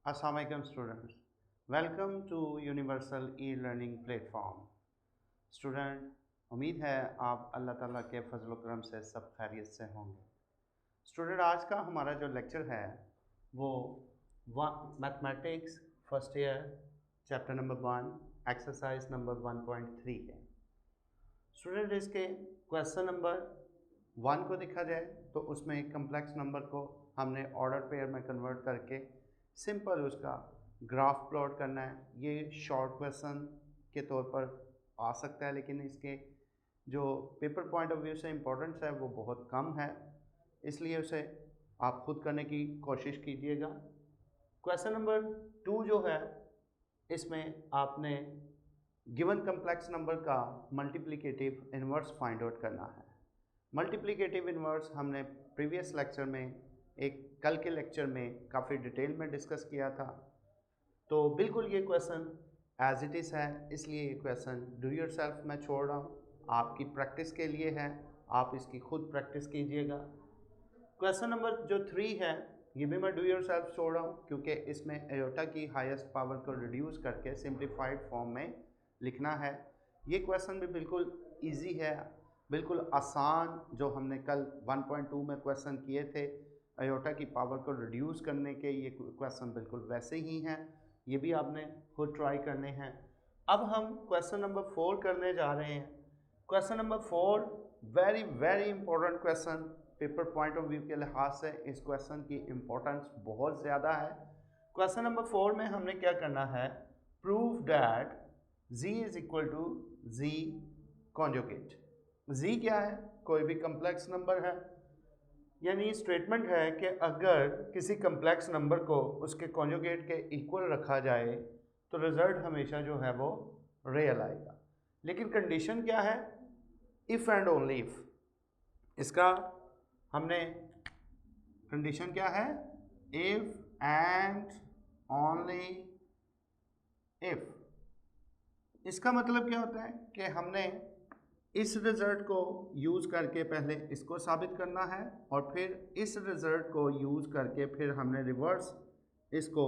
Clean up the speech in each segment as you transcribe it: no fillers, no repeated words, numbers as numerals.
Assalamu alaikum students. Welcome to universal e learning platform. Student, उम्मीद है आप अल्लाह ताला के फजल करम से सब खैरियत से होंगे। स्टूडेंट, आज का हमारा जो लेक्चर है वो mathematics first year chapter number 1 exercise number 1.3 है। स्टूडेंट, इसके क्वेश्चन नंबर 1 को देखा जाए तो उसमें एक कम्प्लेक्स नंबर को हमने ऑर्डर पेयर में कन्वर्ट करके सिंपल उसका ग्राफ प्लॉट करना है। ये शॉर्ट क्वेश्चन के तौर पर आ सकता है, लेकिन इसके जो पेपर पॉइंट ऑफ व्यू से इम्पोर्टेंस है वो बहुत कम है, इसलिए उसे आप खुद करने की कोशिश कीजिएगा। क्वेश्चन नंबर 2 जो है, इसमें आपने गिवन कम्प्लेक्स नंबर का मल्टीप्लिकेटिव इन्वर्स फाइंड आउट करना है। मल्टीप्लिकेटिव इन्वर्स हमने प्रीवियस लेक्चर में कल के लेक्चर में काफ़ी डिटेल में डिस्कस किया था, तो बिल्कुल ये क्वेश्चन एज इट इज़ है, इसलिए ये क्वेश्चन डू योर सेल्फ मैं छोड़ रहा हूँ, आपकी प्रैक्टिस के लिए है, आप इसकी खुद प्रैक्टिस कीजिएगा। क्वेश्चन नंबर जो 3 है ये भी मैं डू योर सेल्फ छोड़ रहा हूँ, क्योंकि इसमें एयोटा की हाईएस्ट पावर को रिड्यूस करके सिंप्लीफाइड फॉर्म में लिखना है। ये क्वेश्चन भी बिल्कुल ईजी है, बिल्कुल आसान, जो हमने कल 1.2 में क्वेश्चन किए थे आयोटा की पावर को रिड्यूस करने के, ये क्वेश्चन बिल्कुल वैसे ही हैं, ये भी आपने खुद ट्राई करने हैं। अब हम क्वेश्चन नंबर 4 करने जा रहे हैं। Question number 4 very very important question, paper point of view के लिहाज से इस क्वेश्चन की इम्पोर्टेंस बहुत ज़्यादा है। क्वेश्चन नंबर 4 में हमने क्या करना है, prove that z is equal to z conjugate. z क्या है, कोई भी कम्प्लेक्स नंबर है, यानी स्टेटमेंट है कि अगर किसी कम्प्लेक्स नंबर को उसके कॉन्जुगेट के इक्वल रखा जाए तो रिज़ल्ट हमेशा जो है वो रियल आएगा। लेकिन कंडीशन क्या है, इफ़ एंड ओनली इफ़। इसका हमने कंडीशन क्या है, इफ़ एंड ओनली इफ़। इसका मतलब क्या होता है कि हमने इस रिज़ल्ट को यूज़ करके पहले इसको साबित करना है और फिर इस रिज़ल्ट को यूज़ करके फिर हमने रिवर्स इसको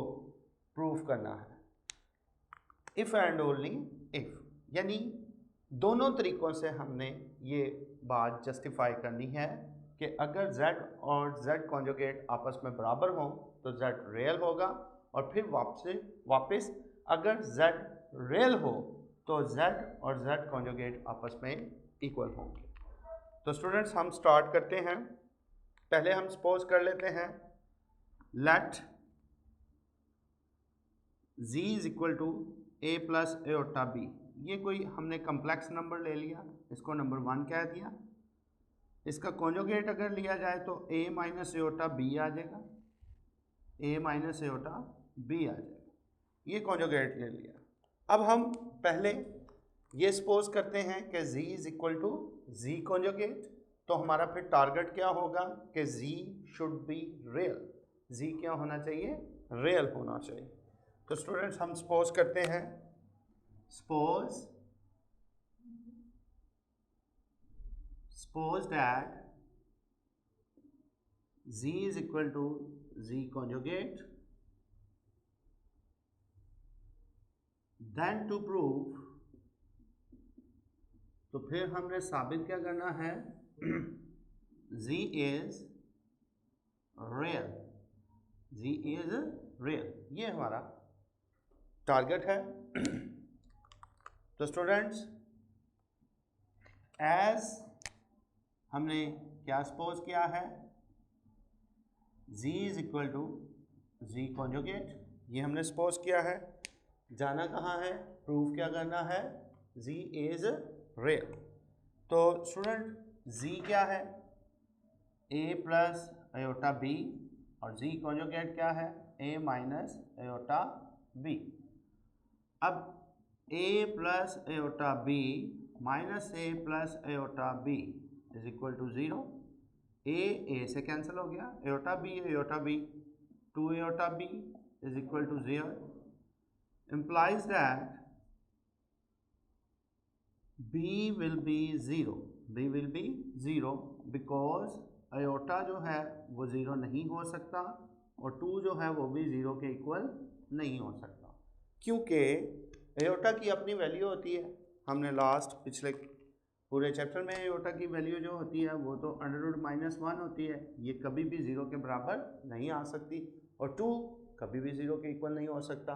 प्रूफ करना है। इफ़ एंड ओनली इफ़, यानी दोनों तरीक़ों से हमने ये बात जस्टिफाई करनी है कि अगर z और z कॉन्जुगेट आपस में बराबर हों तो z रियल होगा, और फिर वापस अगर z रियल हो तो z और z कॉन्जुगेट आपस में इक्वल होंगे। तो स्टूडेंट्स, हम स्टार्ट करते हैं। पहले हम सपोज कर लेते हैं let z is equal to a plus iota b। ये कोई हमने कम्प्लेक्स नंबर ले लिया, इसको नंबर 1 कह दिया। इसका कॉन्जुगेट अगर लिया जाए तो a माइनस एयोटा b आ जाएगा, a माइनस एयोटा b आ जाएगा। ये कॉन्जुगेट ले लिया। अब हम पहले ये सपोज करते हैं कि z is equal to z conjugate, तो हमारा फिर टारगेट क्या होगा कि z should be real. z क्या होना चाहिए, रियल होना चाहिए। तो स्टूडेंट्स, हम सपोज करते हैं, suppose that z is equal to z conjugate, then to prove, तो फिर हमने साबित क्या करना है, z is real, z is real, ये हमारा टारगेट है। तो स्टूडेंट्स, एज हमने क्या सपोज किया है, z is equal to z conjugate, ये हमने सपोज किया है। जाना कहाँ है, प्रूफ क्या करना है, z इज रियल। तो स्टूडेंट, z क्या है, a प्लस एयोटा b, और z कॉन्जुगेट क्या है, a माइनस एयोटा b। अब a plus iota b minus a plus iota b is equal to 0। a से कैंसिल हो गया, iota b 2 iota b is equal to 0, implies that b will be 0 because iota जो है वो 0 नहीं हो सकता, और 2 जो है वो भी 0 के इक्वल नहीं हो सकता, क्योंकि एयोटा की अपनी वैल्यू होती है। हमने लास्ट पिछले पूरे चैप्टर में एयोटा की वैल्यू जो होती है वो तो √-1 होती है, ये कभी भी 0 के बराबर नहीं आ सकती, और 2 कभी भी 0 के इक्वल नहीं हो सकता।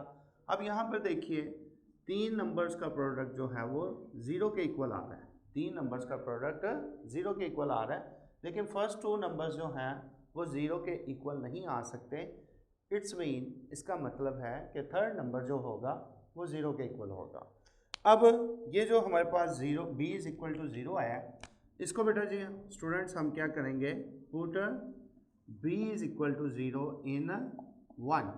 अब यहाँ पर देखिए 3 नंबर्स का प्रोडक्ट जो है वो 0 के इक्वल आ रहा है, 3 नंबर्स का प्रोडक्ट 0 के इक्वल आ रहा है, लेकिन फर्स्ट 2 नंबर्स जो हैं वो 0 के इक्वल नहीं आ सकते। इट्स मीन, इसका मतलब है कि थर्ड नंबर जो होगा वो 0 के इक्वल होगा। अब ये जो हमारे पास b इज इक्वल टू 0 आया, इसको बेटा जी स्टूडेंट्स हम क्या करेंगे, put b is equal to 0 in 1,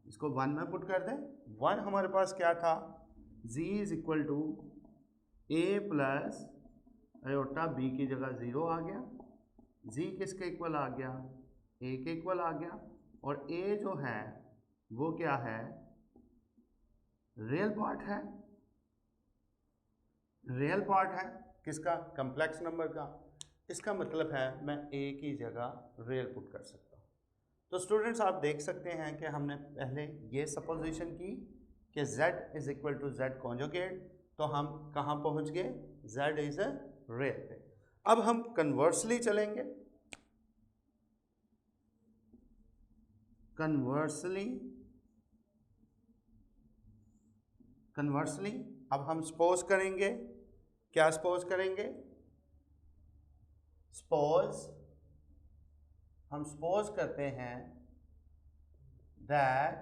इसको 1 में पुट कर दें। 1 हमारे पास क्या था, z is equal to a plus iota b की जगह 0 आ गया, z किसके इक्वल आ गया, a के इक्वल आ गया, और a जो है वो क्या है, रियल पार्ट है, रियल पार्ट है किसका, कम्प्लेक्स नंबर का। इसका मतलब है मैं a की जगह रियल पुट कर सकता हूँ। तो स्टूडेंट्स आप देख सकते हैं कि हमने पहले ये सपोजिशन की कि z is equal to z conjugate, तो हम कहाँ पहुँच गए, z इज अ रियल पे। अब हम कन्वर्सली चलेंगे, कन्वर्सली अब हम सपोज करेंगे, क्या सपोज करेंगे, हम सपोज करते हैं that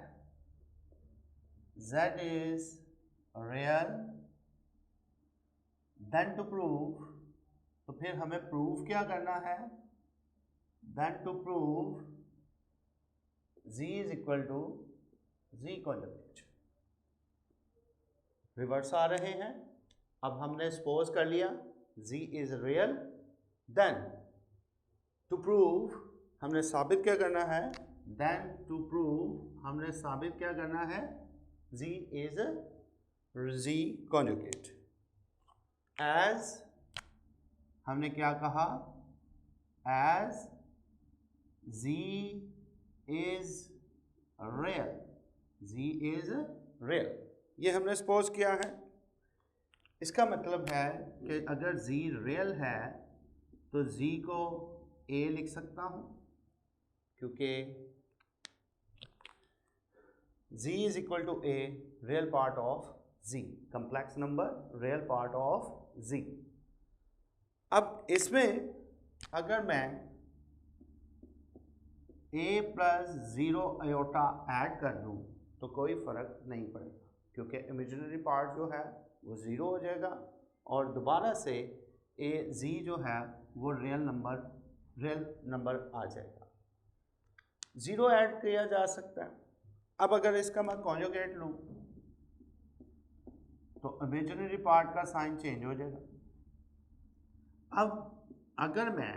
z is real, then to prove, तो फिर हमें प्रूव क्या करना है, then to prove z is equal to z conjugate. Reverse आ रहे हैं, अब हमने सपोज कर लिया z is real, then to prove हमने साबित क्या करना है, देन टू प्रूव हमने साबित क्या करना है, z is z conjugate. As हमने क्या कहा, as z is real, z is real, ये हमने सपोज किया है। इसका मतलब है कि अगर z रियल है तो z को a लिख सकता हूँ, क्योंकि z is equal to a, real part of z, complex number real part of z। अब इसमें अगर मैं a प्लस 0 आयोटा ऐड कर दूँ तो कोई फ़र्क नहीं पड़ेगा, क्योंकि इमेजिनरी पार्ट जो है वो 0 हो जाएगा, और दोबारा से z जो है वो रियल नंबर आ जाएगा। 0 ऐड किया जा सकता है। अब अगर इसका मैं कॉन्जुगेट लूँ तो इमेजिनरी पार्ट का साइन चेंज हो जाएगा। अब अगर मैं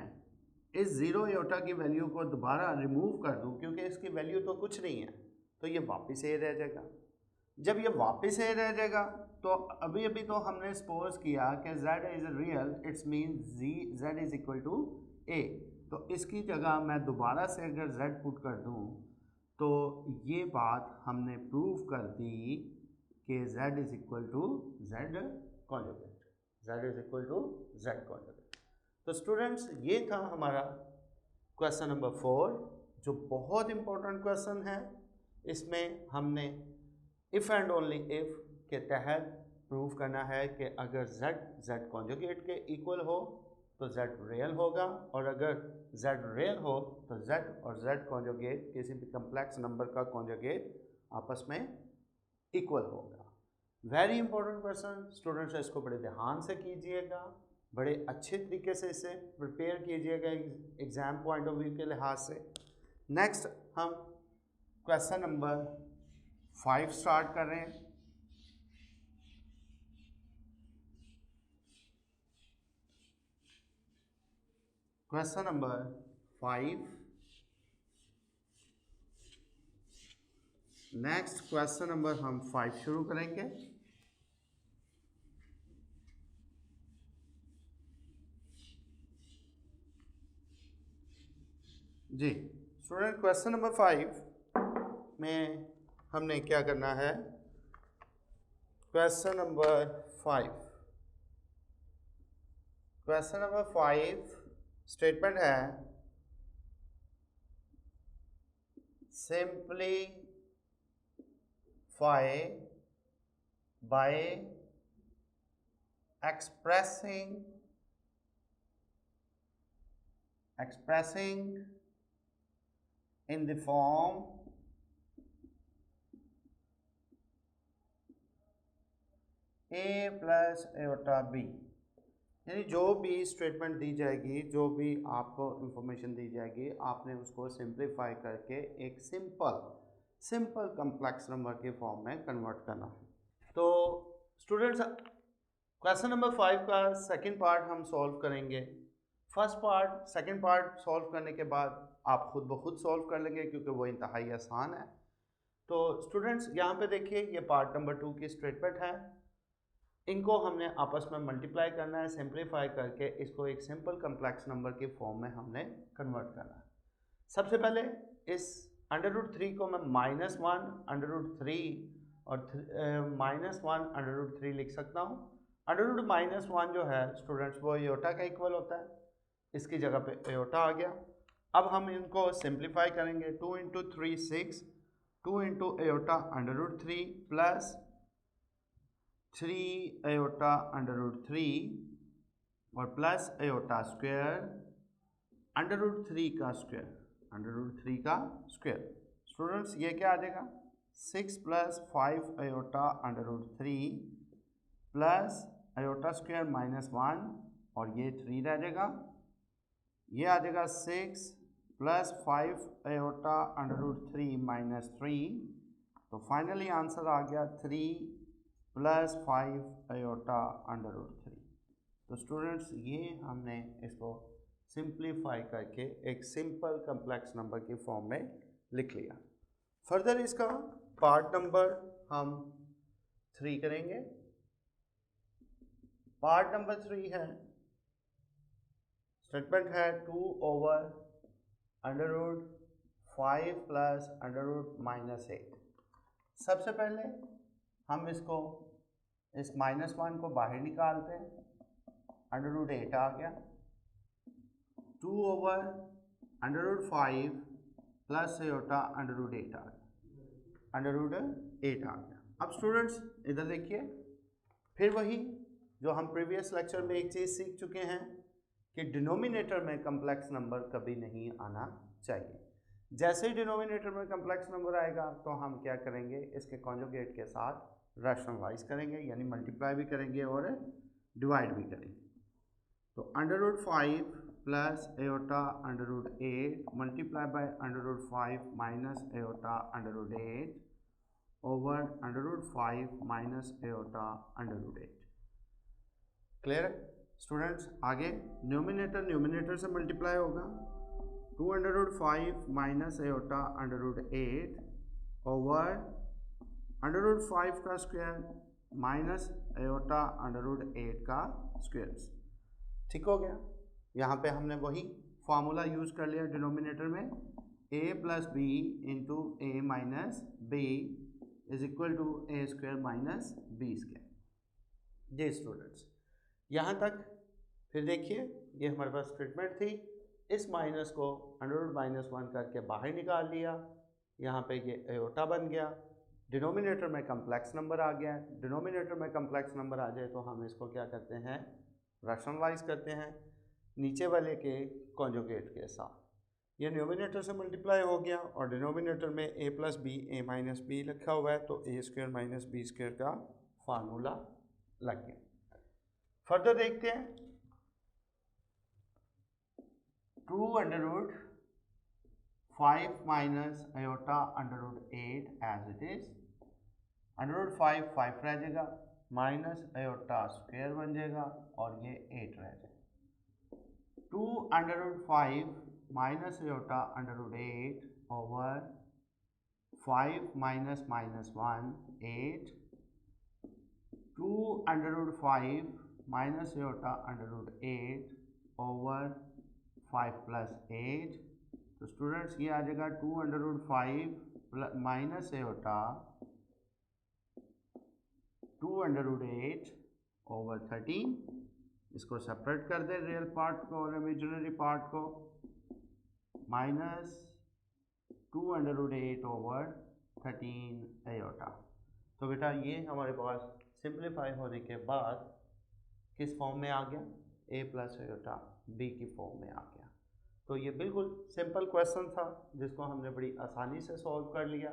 इस 0 आयोटा की वैल्यू को दोबारा रिमूव कर दूँ, क्योंकि इसकी वैल्यू तो कुछ नहीं है, तो ये वापस ए रह जाएगा। जब ये वापस ए रह जाएगा तो अभी तो हमने सपोज किया कि z is real, it's mean z is equal to a, तो इसकी जगह मैं दोबारा से अगर z पुट कर दूं तो ये बात हमने प्रूव कर दी कि z is equal to z conjugate, z is equal to z conjugate. तो स्टूडेंट्स ये था हमारा क्वेश्चन नंबर 4, जो बहुत इंपॉर्टेंट क्वेश्चन है। इसमें हमने इफ़ एंड ओनली इफ़ के तहत प्रूव करना है कि अगर z कॉन्जुगेट के इक्वल हो तो z रियल होगा, और अगर z रियल हो तो z और z कॉन्जुगेट किसी भी कम्प्लेक्स नंबर का कॉन्जुगेट आपस में इक्वल होगा। वेरी इंपॉर्टेंट क्वेश्चन स्टूडेंट्स, इसको बड़े ध्यान से कीजिएगा, बड़े अच्छे तरीके से इसे प्रिपेयर कीजिएगा एग्ज़ाम पॉइंट ऑफ व्यू के लिहाज से। नेक्स्ट हम क्वेश्चन नंबर 5 स्टार्ट कर रहे हैं। Question number 5, next question number हम 5 शुरू करेंगे। जी स्टूडेंट, क्वेश्चन नंबर 5 में हमने क्या करना है, question number 5। Question number 5 statement है simplify by expressing in the form a plus iota b। यानी जो भी स्टेटमेंट दी जाएगी, जो भी आपको इंफॉर्मेशन दी जाएगी, आपने उसको सिंप्लीफाई करके एक सिंपल कम्प्लेक्स नंबर के फॉर्म में कन्वर्ट करना है। तो स्टूडेंट्स, क्वेश्चन नंबर 5 का सेकंड पार्ट हम सॉल्व करेंगे। First part second part solve करने के बाद आप खुद ब खुद सॉल्व कर लेंगे, क्योंकि वो इंतहाई आसान है। तो स्टूडेंट्स यहाँ पे देखिए, ये पार्ट नंबर 2 की स्टेटमेंट है। इनको हमने आपस में मल्टीप्लाई करना है, सिंप्लीफाई करके इसको एक सिंपल कम्प्लेक्स नंबर के फॉर्म में हमने कन्वर्ट करना है। सबसे पहले इस √3 को मैं -1 √3 और -1 √3 लिख सकता हूँ। √-1 जो है स्टूडेंट्स वो एयोटा का इक्वल होता है, इसकी जगह पे एयोटा आ गया। अब हम इनको सिंप्लीफाई करेंगे। 2 × 3 6, 2 × एयोटा √3 प्लस 3 एयोटा √3 और प्लस एयोटा स्क्वायर √3 का स्क्वायर, √3 का स्क्वायर। स्टूडेंट्स ये क्या आ जाएगा, 6 + 5 एयोटा √3 प्लस एयोटा स्क्वायर -1 और ये 3 रह जाएगा। ये आ जाएगा 6 + 5 एयोटा √3 - 3। तो फाइनली आंसर आ गया 3 + 5 एयोटा √3। तो स्टूडेंट्स ये हमने इसको सिंप्लीफाई करके एक सिंपल कम्प्लेक्स नंबर की फॉर्म में लिख लिया। फर्दर इसका पार्ट नंबर हम 3 करेंगे। पार्ट नंबर 3 है, स्टेटमेंट है 2/√5 + √-8। सबसे पहले हम इसको इस -1 को बाहर निकालते हैं, √8 आ गया। 2/√5 प्लस एयोटा √8 आ गया, √8 आ गया। अब स्टूडेंट्स इधर देखिए, फिर वही जो हम प्रीवियस लेक्चर में एक चीज़ सीख चुके हैं कि डिनोमिनेटर में कम्प्लेक्स नंबर कभी नहीं आना चाहिए। जैसे ही डिनोमिनेटर में कम्प्लेक्स नंबर आएगा तो हम क्या करेंगे, इसके कॉन्जुगेट के साथ रैशनलाइज करेंगे, यानी मल्टीप्लाई भी करेंगे और डिवाइड भी करेंगे। तो √5 plus aorta √8 multiply by √5 minus iota √8 over √5 minus iota √8। Clear है स्टूडेंट्स? आगे न्यूमिनेटर से मल्टीप्लाई होगा, 2/5 माइनस एयोटा √8 ओवर √5 का स्क्वायर माइनस एयोटा √8 का स्क्वायर। ठीक हो गया। यहाँ पे हमने वही फार्मूला यूज़ कर लिया डिनोमिनेटर में, a + b into a - b is equal to a² minus b²। जी स्टूडेंट्स, यहाँ तक फिर देखिए, ये हमारे पास स्टेटमेंट थी। इस माइनस को √-1 करके बाहर निकाल लिया, यहाँ पे ये एयोटा बन गया। डिनोमिनेटर में कम्प्लेक्स नंबर आ गया। डिनोमिनेटर में कम्प्लेक्स नंबर आ जाए तो हम इसको क्या करते हैं, रैशनलाइज करते हैं नीचे वाले के कॉन्जुगेट के साथ। ये न्यूमिनेटर से मल्टीप्लाई हो गया और डिनोमिनेटर में a + b a - b लिखा हुआ है, तो a² माइनस b² का फार्मूला लग गया। फर्दर देखते हैं, 2/5 minus iota √8 as it is, √5 5 रह जाएगा, माइनस एयोटा स्क्वायर बन जाएगा और ये 8 रह जाएगा। 2/5 minus iota √8 over 5 minus -1 8, 2/5 minus iota √8 over 5 + 8। तो स्टूडेंट्स ये आ जाएगा 2/5 माइनस एयोटा 2√8 ओवर 13, इसको सेपरेट कर दे रियल पार्ट को और इमेजिनरी पार्ट को, माइनस 2√8 ओवर 13 एयोटा। तो बेटा ये हमारे पास सिंप्लीफाई होने के बाद किस फॉर्म में आ गया, a प्लस एयोटा b की फॉर्म में आ गया। तो ये बिल्कुल सिंपल क्वेश्चन था जिसको हमने बड़ी आसानी से सॉल्व कर लिया।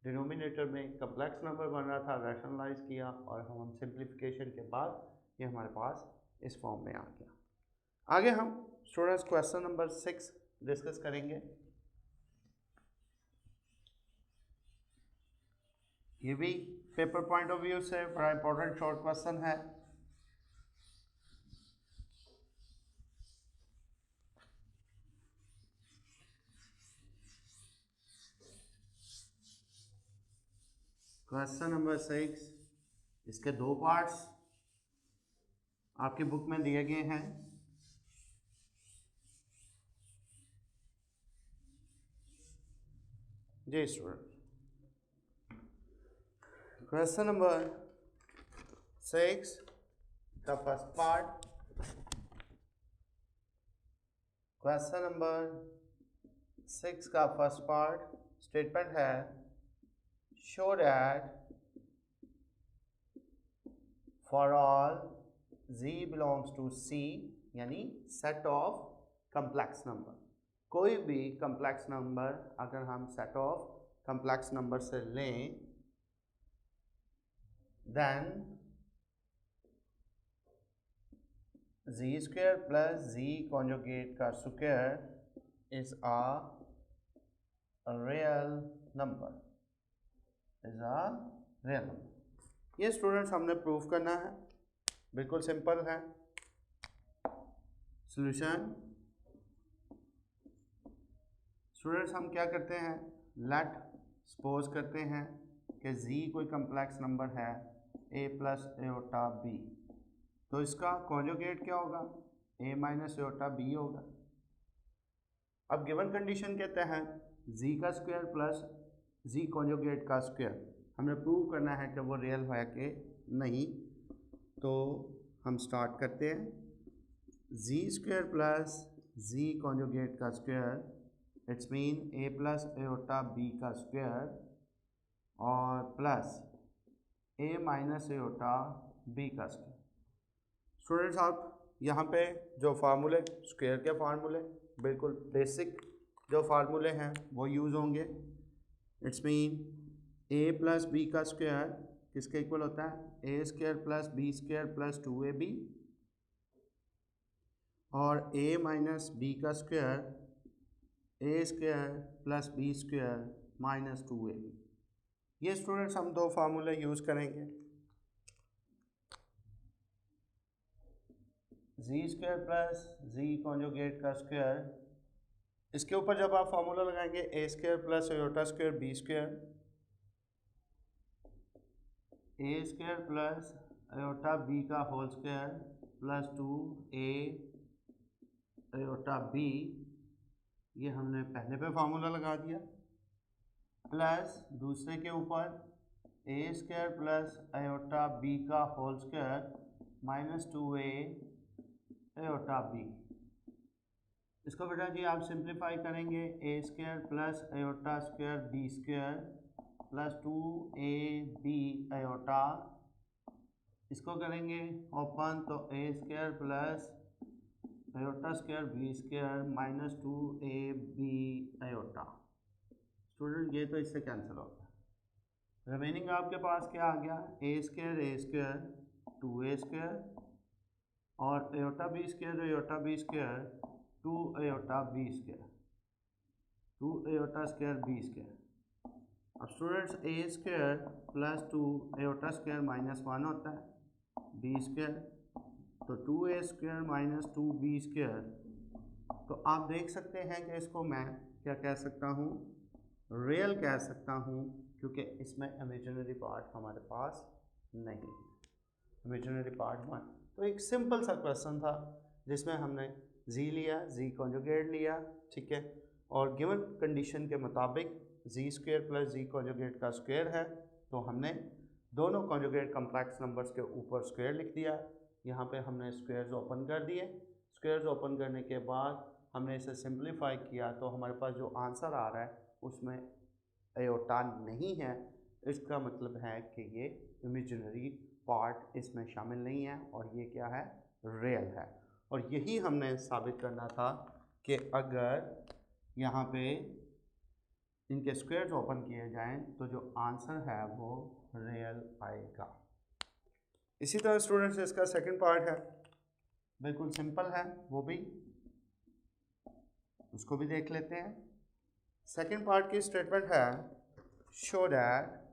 डिनोमिनेटर में कम्प्लेक्स नंबर बन रहा था, रैशनलाइज किया और हम सिंप्लीफिकेशन के बाद ये हमारे पास इस फॉर्म में आ गया। आगे हम स्टूडेंट्स क्वेश्चन नंबर 6 डिस्कस करेंगे। ये भी पेपर पॉइंट ऑफ व्यू से बड़ा इंपॉर्टेंट शॉर्ट क्वेश्चन है। क्वेश्चन नंबर 6, इसके दो पार्ट्स आपकी बुक में दिए गए हैं। जी स्टूडेंट, क्वेश्चन नंबर 6 का फर्स्ट पार्ट, क्वेश्चन नंबर 6 का फर्स्ट पार्ट स्टेटमेंट है, show that for all z belongs to C, यानी सेट ऑफ कम्प्लेक्स नंबर। कोई भी कम्प्लेक्स नंबर अगर हम सेट ऑफ कम्प्लेक्स नंबर से लें, then z square plus z conjugate का square is a real number, is a real number. ये students हमने प्रूव करना है, बिल्कुल सिंपल है। सॉल्यूशन, स्टूडेंट्स हम क्या करते हैं, लेट सपोज करते हैं कि z कोई कम्प्लेक्स नंबर है a प्लस एयोटा b, तो इसका कॉन्जुगेट क्या होगा, a माइनस एयोटा b होगा। अब गिवन कंडीशन के तहत z का स्क्वायर प्लस z कॉन्जुगेट का स्क्वायर हमें प्रूव करना है कि वो रियल है कि नहीं। तो हम स्टार्ट करते हैं, z square plus z conjugate का square it's mean a plus iota b का स्क्वायर और plus a minus iota b का स्क्वायर। स्टूडेंट्स आप यहाँ पे जो फार्मूले, स्क्वायर के फार्मूले बिल्कुल बेसिक जो फार्मूले हैं वो यूज़ होंगे। It's mean a plus b का स्क्वायर किसके इक्वल होता है, a square plus b square plus 2ab, और a माइनस बी का square a square plus b square minus 2ab। ये स्टूडेंट्स हम दो फार्मूले यूज़ करेंगे। z square plus z conjugate का स्क्वायर, इसके ऊपर जब आप फार्मूला लगाएंगे a square plus iota square b square, a square plus iota b का whole square plus 2a iota B, ये हमने पहले पे फार्मूला लगा दिया, प्लस दूसरे के ऊपर a square plus iota b का whole square minus 2a iota b. इसको बेटा जी आप सिंप्लीफाई करेंगे, a square plus iota square b square plus 2ab iota, इसको करेंगे ओपन तो a square plus iota square b square minus 2ab iota. Student ये तो इससे कैंसिल होता है, रिमेनिंग आपके पास क्या आ गया, ए स्क्वायर 2a स्क्वायर और iota b square 2 iota b square, 2 iota square b square. अब students a square plus 2 iota square minus 1 होता है बी स्क्वायर, तो 2a square minus 2b square. तो आप देख सकते हैं कि इसको मैं क्या कह सकता हूँ, रियल कह सकता हूँ, क्योंकि इसमें इमेजिनरी पार्ट हमारे पास नहीं है, इमेजिनरी पार्ट में। तो एक सिंपल सा क्वेश्चन था जिसमें हमने z लिया, z कॉन्जुगेट लिया, ठीक है, और गिवन कंडीशन के मुताबिक जी स्क्वायर प्लस जी कॉन्जुगेट का स्क्वायर है, तो हमने दोनों कॉन्जुगेट कॉम्प्लेक्स नंबर्स के ऊपर स्क्वायर लिख दिया। यहाँ पे हमने स्क्वायर्स ओपन कर दिए। स्क्वायर्स ओपन करने के बाद हमने इसे सिंप्लीफाई किया, तो हमारे पास जो आंसर आ रहा है उसमें एयोटा नहीं है। इसका मतलब है कि ये इमेजिनरी पार्ट इसमें शामिल नहीं है और ये क्या है, रियल है। और यही हमने साबित करना था कि अगर यहाँ पे इनके स्क्वायर्स ओपन किए जाएं तो जो आंसर है वो रियल आएगा। इसी तरह स्टूडेंट्स इसका सेकंड पार्ट है, बिल्कुल सिंपल है, वो भी उसको भी देख लेते हैं। सेकंड पार्ट की स्टेटमेंट है show that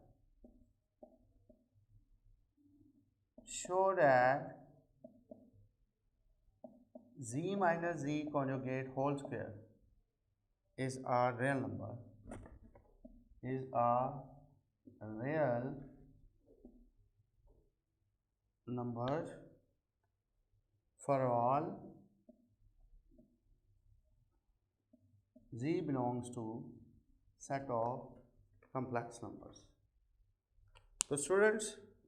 z minus z conjugate whole square is a real number, for all z belongs to set of complex numbers। तो स्टूडेंट्स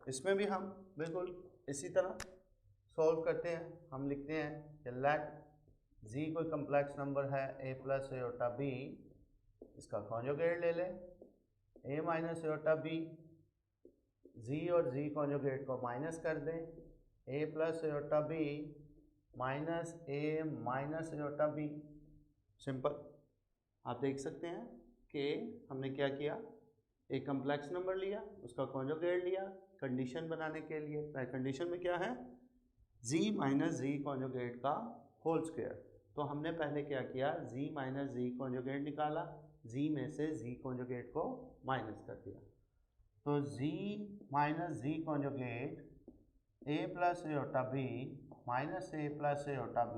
इसमें भी हम बिल्कुल इसी तरह सॉल्व करते हैं। हम लिखते हैं कि लेट z कोई कम्प्लेक्स नंबर है a प्लस एयोटा b, इसका कॉन्जुगेट ले लें a minus iota b, z और z कॉन्जुगेट को माइनस कर दें, a plus iota b minus a minus iota b। Simple. आप देख सकते हैं कि हमने क्या किया, एक कम्प्लेक्स नंबर लिया, उसका कॉन्जुगेट लिया कंडीशन बनाने के लिए। कंडीशन में क्या है, z माइनस z कॉन्जुगेट का होल स्क्वायर। तो हमने पहले क्या किया, z माइनस z कॉन्जुगेट निकाला, z में से z कॉन्जुगेट को माइनस कर दिया। तो z minus z conjugate a plus iota b minus a plus iota b,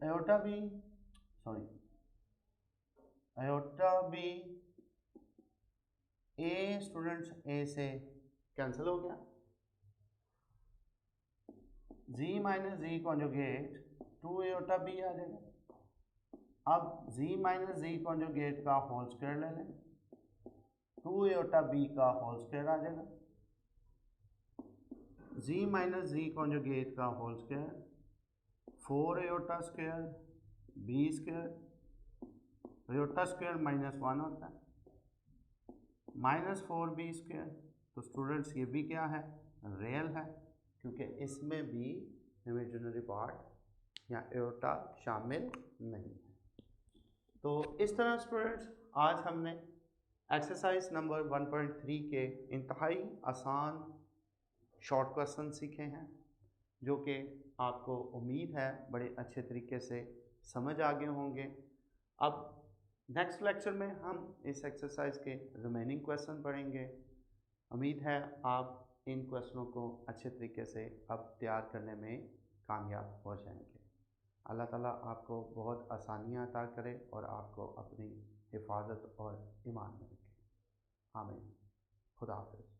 iota b a students a से कैंसिल हो गया, z minus z conjugate 2 iota b आ जाएगा। अब z माइनस z कॉन्जुगेट का होल स्क्वायर ले लें, 2 iota b का होल स्क्वायर आ जाएगा। z माइनस z कॉन्जुगेट का whole square 4 iota square b square, iota square minus 1 होता है, माइनस 4b स्क्वायर। तो स्टूडेंट्स ये भी क्या है, रियल है, क्योंकि इसमें भी इमेजिनरी पार्ट या एयोटा शामिल नहीं है। तो इस तरह स्टूडेंट्स आज हमने एक्सरसाइज नंबर 1.3 के इंतहाई आसान शॉर्ट क्वेश्चन सीखे हैं, जो कि आपको उम्मीद है बड़े अच्छे तरीके से समझ आ गए होंगे। अब नेक्स्ट लेक्चर में हम इस एक्सरसाइज के रिमेनिंग क्वेश्चन पढ़ेंगे। उम्मीद है आप इन क्वेश्चनों को अच्छे तरीके से अब तैयार करने में कामयाब हो जाएंगे। अल्लाह ताला आपको बहुत आसानियाँ अता करे और आपको अपनी हिफाजत और ईमान में रखे। आमीन। खुदा हाफ़िज़।